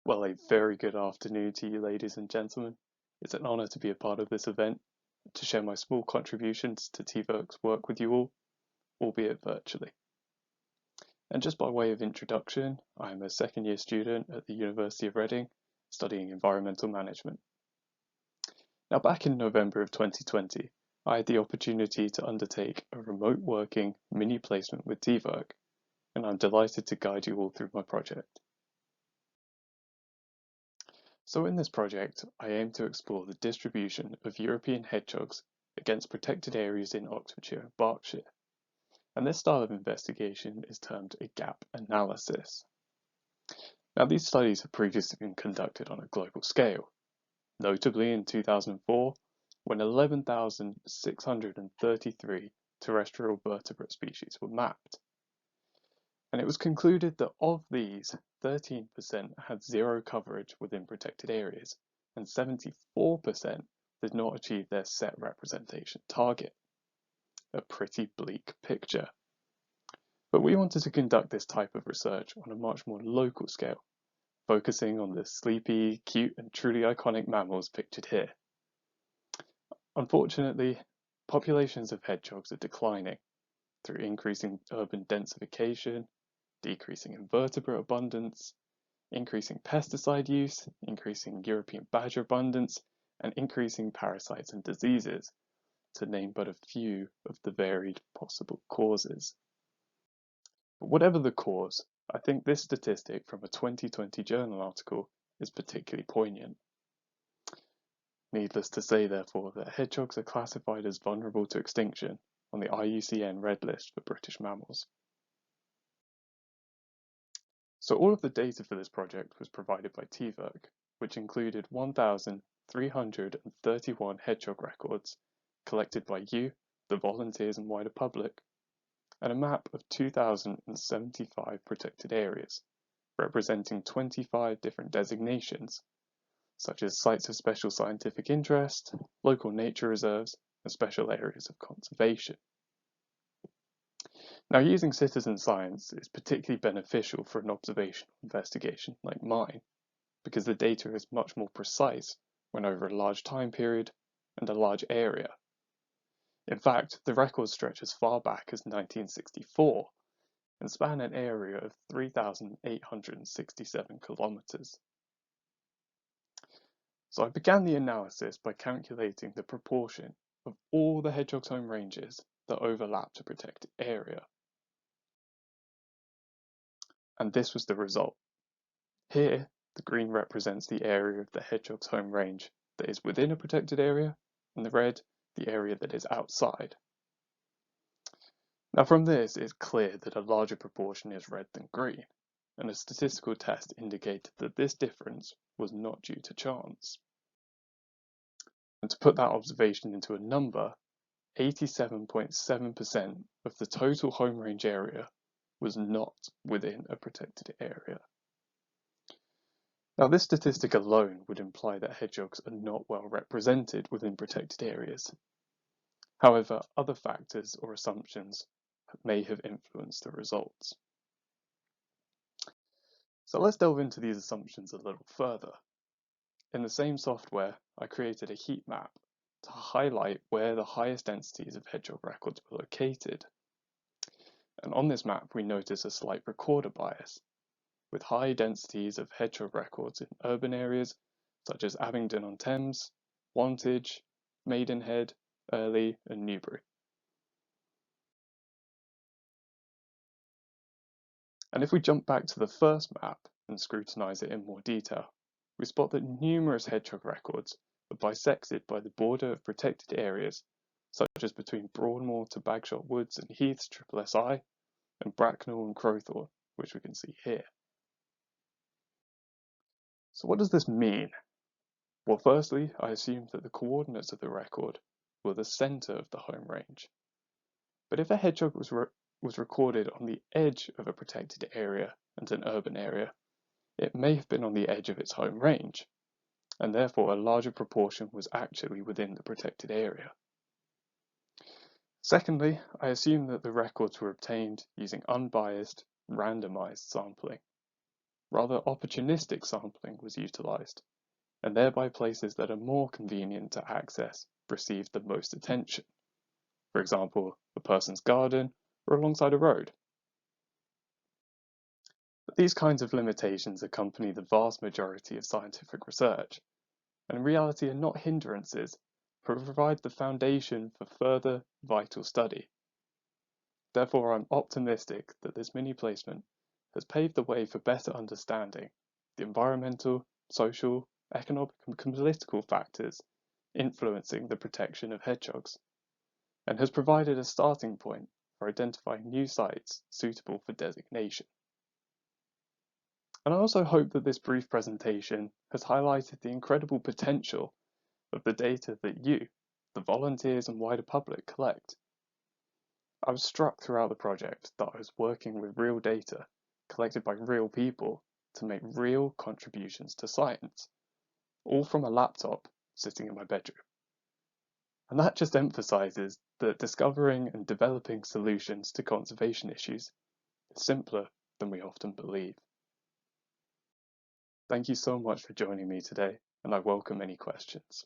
Well, a very good afternoon to you, ladies and gentlemen. It's an honour to be a part of this event, to share my small contributions to TVERC's work with you all, albeit virtually. And just by way of introduction, I am a second year student at the University of Reading, studying environmental management. Now, back in November of 2020, I had the opportunity to undertake a remote working mini placement with TVERC, and I'm delighted to guide you all through my project. So in this project, I aim to explore the distribution of European hedgehogs against protected areas in Oxfordshire and Berkshire. And this style of investigation is termed a gap analysis. Now, these studies have previously been conducted on a global scale, notably in 2004, when 11,633 terrestrial vertebrate species were mapped. And it was concluded that of these, 13% had zero coverage within protected areas, and 74% did not achieve their set representation target. A pretty bleak picture. But we wanted to conduct this type of research on a much more local scale, focusing on the sleepy, cute, and truly iconic mammals pictured here. Unfortunately, populations of hedgehogs are declining through increasing urban densification, decreasing invertebrate abundance, increasing pesticide use, increasing European badger abundance, and increasing parasites and diseases, to name but a few of the varied possible causes. But whatever the cause, I think this statistic from a 2020 journal article is particularly poignant. Needless to say, therefore, that hedgehogs are classified as vulnerable to extinction on the IUCN Red List for British mammals. So all of the data for this project was provided by TVERC, which included 1,331 hedgehog records collected by you, the volunteers and wider public, and a map of 2,075 protected areas, representing 25 different designations, such as sites of special scientific interest, local nature reserves, and special areas of conservation. Now, using citizen science is particularly beneficial for an observational investigation like mine, because the data is much more precise when over a large time period and a large area. In fact, the records stretch as far back as 1964 and span an area of 3,867 kilometres. So I began the analysis by calculating the proportion of all the hedgehog's home ranges that overlapped a protected area. And this was the result. Here, the green represents the area of the hedgehog's home range that is within a protected area, and the red, the area that is outside. Now from this, it's clear that a larger proportion is red than green, and a statistical test indicated that this difference was not due to chance. And to put that observation into a number, 87.7% of the total home range area was not within a protected area. Now, this statistic alone would imply that hedgehogs are not well represented within protected areas. However, other factors or assumptions may have influenced the results. So let's delve into these assumptions a little further. In the same software, I created a heat map to highlight where the highest densities of hedgehog records were located. And on this map, we notice a slight recorder bias, with high densities of hedgehog records in urban areas such as Abingdon-on-Thames, Wantage, Maidenhead, Early, and Newbury. And if we jump back to the first map and scrutinise it in more detail, we spot that numerous hedgehog records are bisected by the border of protected areas, such as between Broadmoor to Bagshot Woods and Heaths SSI, and Bracknell and Crowthorne, which we can see here. So what does this mean? Well, firstly, I assumed that the coordinates of the record were the centre of the home range. But if a hedgehog was recorded on the edge of a protected area and an urban area, it may have been on the edge of its home range, and therefore a larger proportion was actually within the protected area. Secondly, I assumed that the records were obtained using unbiased, randomized sampling. rather opportunistic sampling was utilised, and thereby places that are more convenient to access received the most attention. For example, a person's garden or alongside a road. But these kinds of limitations accompany the vast majority of scientific research, and in reality are not hindrances, but provide the foundation for further vital study. Therefore, I'm optimistic that this mini placement has paved the way for better understanding the environmental, social, economic and political factors influencing the protection of hedgehogs, and has provided a starting point for identifying new sites suitable for designation. And I also hope that this brief presentation has highlighted the incredible potential of the data that you, the volunteers and wider public, collect. I was struck throughout the project that I was working with real data collected by real people to make real contributions to science, all from a laptop sitting in my bedroom. And that just emphasises that discovering and developing solutions to conservation issues is simpler than we often believe. Thank you so much for joining me today, and I welcome any questions.